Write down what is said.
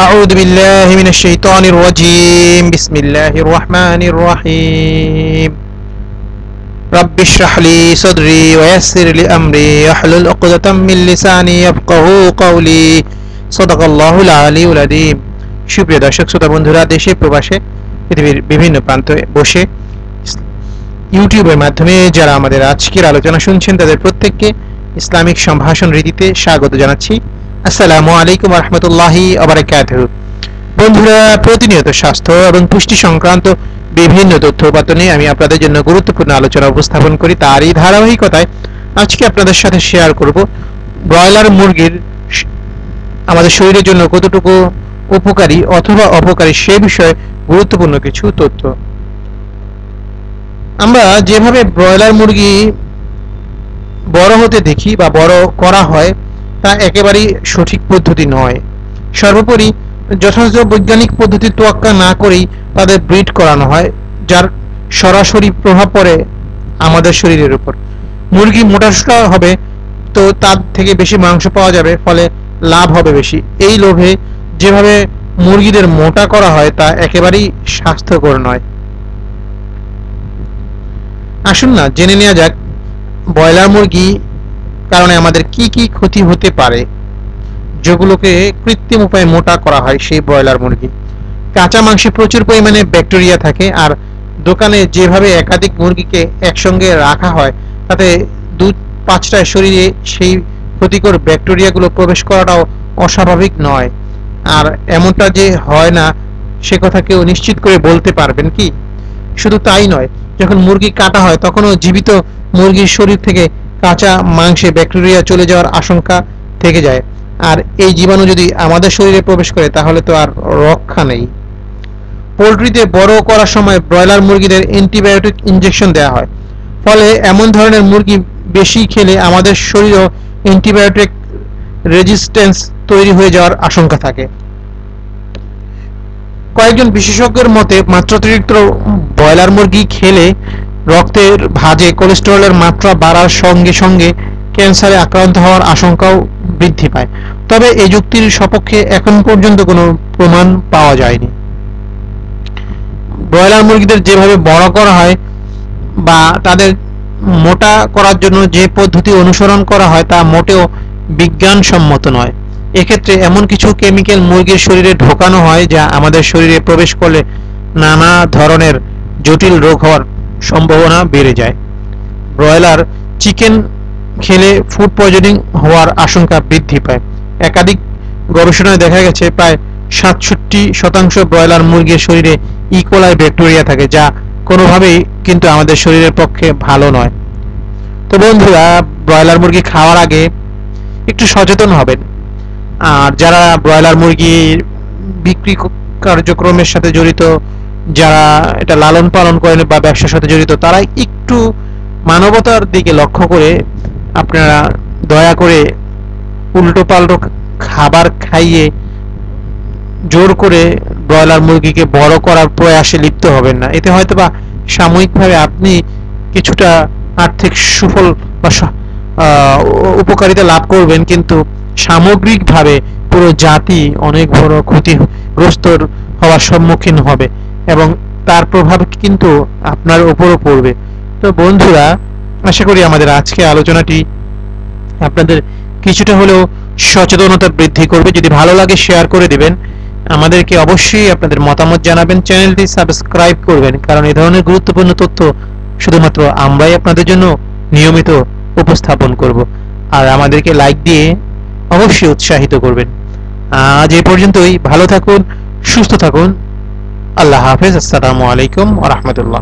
أعوذ بالله من الشيطان الرجيم بسم الله الرحمن الرحيم رب اشرح لي صدري ويسر لي أمري واحلل عقدة من لساني يفقهوا قولي صدق الله العلي العظيم সুপ্রিয় দর্শক শ্রোতা বন্ধুরা, দেশে প্রবাসে পৃথিবীর বিভিন্ন প্রান্তে বসে ইউটিউবের মাধ্যমে যারা আমাদের আজকের আলোচনা শুনছেন তাদের প্রত্যেককে ইসলামিক সম্ভাষণ রীতিতে স্বাগত জানাচ্ছি। আসসালামু আলাইকুম ওয়া রাহমাতুল্লাহি ওয়া বারাকাতুহু। বন্ধুরা, প্রতিনিয়ত স্বাস্থ্য এবং পুষ্টি সংক্রান্ত বিভিন্ন তথ্য উপাত্ত নিয়ে আমি আপনাদের জন্য গুরুত্বপূর্ণ আলোচনা উপস্থাপন করি। তারই ধারাবাহিকতায় আজকে আপনাদের সাথে শেয়ার করব ব্রয়লার মুরগির আমাদের শরীরের জন্য কতটুকু উপকারী অথবা অপকারী সে বিষয়ে গুরুত্বপূর্ণ কিছু তথ্য। আমরা যেভাবে ব্রয়লার মুরগি বড় হতে দেখি বা বড় করা হয় তা একেবারেই সঠিক পদ্ধতি নয়। সর্বোপরি যথাযথ বৈজ্ঞানিক পদ্ধতি তোয়াক্কা না করেই তাদের ব্রিড করানো হয়, যার সরাসরি প্রভাব পড়ে আমাদের শরীরের উপর। মুরগি মোটাসোটা হবে তো তার থেকে বেশি মাংস পাওয়া যাবে, ফলে লাভ হবে বেশি। এই লোভে যেভাবে মুরগিদের মোটা করা হয় তা একেবারেই স্বাস্থ্যকর নয়। আসুন না জেনে নেওয়া যাক ব্রয়লার মুরগি কারণে আমাদের কি কি ক্ষতি হতে পারে, যেগুলোকে কৃত্রিম উপায়ে মোটা করা হয় সেই ব্রয়লার মুরগি। কাঁচা মাংসে প্রচুর পরিমাণে ব্যাকটেরিয়া থাকে, আর দোকানে যেভাবে একাধিক মুরগিকে একসঙ্গে রাখা হয় তাতে 2-5টার শরীরে সেই ক্ষতিকর ব্যাকটেরিয়াগুলো প্রবেশ করাটাও অস্বাভাবিক নয়। আর এমনটা যে হয় না সে কথা কেউ নিশ্চিত করে বলতে পারবেন কি? শুধু তাই নয়, যখন মুরগি কাটা হয় তখনও জীবিত মুরগির শরীর থেকে কাঁচা মাংসে ব্যাকটেরিয়া চলে যাওয়ার আশঙ্কা থেকে যায়। আর এই জীবাণু যদি আমাদের শরীরে প্রবেশ করে তাহলে তো আর রক্ষা নেই। পোলট্রিতে বড় করার সময় ব্রয়লার মুরগিদের অ্যান্টিবায়োটিক ইনজেকশন দেওয়া হয়, ফলে এমন ধরনের মুরগি বেশি খেলে আমাদের শরীরেও অ্যান্টিবায়োটিক রেজিস্ট্যান্স তৈরি হয়ে যাওয়ার আশঙ্কা থাকে। কয়েকজন বিশেষজ্ঞের মতে মাত্রাতিরিক্ত ব্রয়লার মুরগি খেলে রক্তের ভাঁজে কোলেস্টেরলের মাত্রা বাড়ার সঙ্গে সঙ্গে ক্যান্সারে আক্রান্ত হওয়ার আশঙ্কাও বৃদ্ধি পায়। তবে এই যুক্তির সপক্ষে এখন পর্যন্ত কোনো প্রমাণ পাওয়া যায়নি। ব্রয়লার মুরগিদের যেভাবে বড় করা হয় বা তাদের মোটা করার জন্য যে পদ্ধতি অনুসরণ করা হয় তা মোটেও বিজ্ঞানসম্মত নয়। এক্ষেত্রে এমন কিছু কেমিক্যাল মুরগির শরীরে ঢোকানো হয় যা আমাদের শরীরে প্রবেশ করলে নানা ধরনের জটিল রোগ হওয়ার সম্ভাবনা বেড়ে যায়। ব্রয়লার চিকেন খেলে ফুড পয়জনিং হওয়ার আশঙ্কা বৃদ্ধি পায়। একাধিক গবেষণায় দেখা গেছে প্রায় 67% ব্রয়লার মুরগির শরীরে ইকোলাই ব্যাকটেরিয়া থাকে, যা কোনোভাবেই কিন্তু আমাদের শরীরের পক্ষে ভালো নয়। তো বন্ধুরা, ব্রয়লার মুরগি খাওয়ার আগে একটু সচেতন হবেন। আর যারা ব্রয়লার মুরগি বিক্রি কার্যক্রমের সাথে জড়িত, যারা এটা লালন পালন করেন বা ব্যবসার সাথে জড়িত, তারা একটু মানবতার দিকে লক্ষ্য করে আপনারা দয়া করে উল্টো পাল্টো খাবার খাইয়ে জোর করে ব্রয়লার মুরগিকে বড় করার প্রয়াসে লিপ্ত হবেন না। এতে হয়তোবা সাময়িকভাবে আপনি কিছুটা আর্থিক সুফল বা উপকারিতা লাভ করবেন, কিন্তু সামগ্রিকভাবে পুরো জাতি অনেক বড় ক্ষতিগ্রস্ত হওয়ার সম্মুখীন হবে এবং তার প্রভাব কিন্তু আপনার উপরও পড়বে। তো বন্ধুরা, আশা করি আমাদের আজকে আলোচনাটি আপনাদের কিছুটা হলেও সচেতনতা বৃদ্ধি করবে। যদি ভালো লাগে শেয়ার করে দিবেন, আমাদেরকে অবশ্যই আপনাদের মতামত জানাবেন, চ্যানেলটি সাবস্ক্রাইব করবেন, কারণ এই ধরনের গুরুত্বপূর্ণ তথ্য শুধুমাত্র আমরাই আপনাদের জন্য নিয়মিত উপস্থাপন করব। আর আমাদেরকে লাইক দিয়ে অবশ্যই উৎসাহিত করবেন। আজ এই পর্যন্তই। ভালো থাকুন, সুস্থ থাকুন। আল্লাহ হাফেজ। আসসালামু আলাইকুম ওয়া রাহমাতুল্লাহ।